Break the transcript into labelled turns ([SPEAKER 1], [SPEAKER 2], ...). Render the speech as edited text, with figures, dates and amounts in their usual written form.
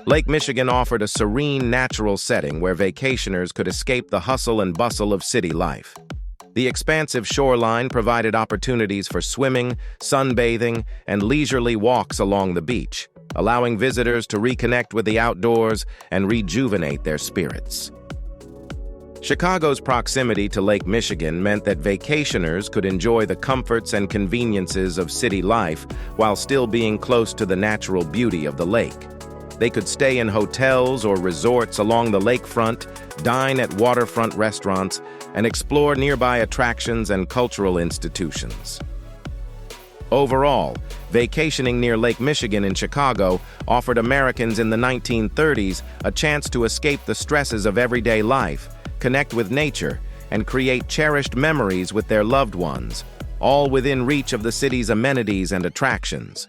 [SPEAKER 1] Lake Michigan offered a serene, natural setting where vacationers could escape the hustle and bustle of city life. The expansive shoreline provided opportunities for swimming, sunbathing, and leisurely walks along the beach, allowing visitors to reconnect with the outdoors and rejuvenate their spirits. Chicago's proximity to Lake Michigan meant that vacationers could enjoy the comforts and conveniences of city life while still being close to the natural beauty of the lake. They could stay in hotels or resorts along the lakefront, dine at waterfront restaurants, and explore nearby attractions and cultural institutions. Overall, vacationing near Lake Michigan in Chicago offered Americans in the 1930s a chance to escape the stresses of everyday life, connect with nature, and create cherished memories with their loved ones, all within reach of the city's amenities and attractions.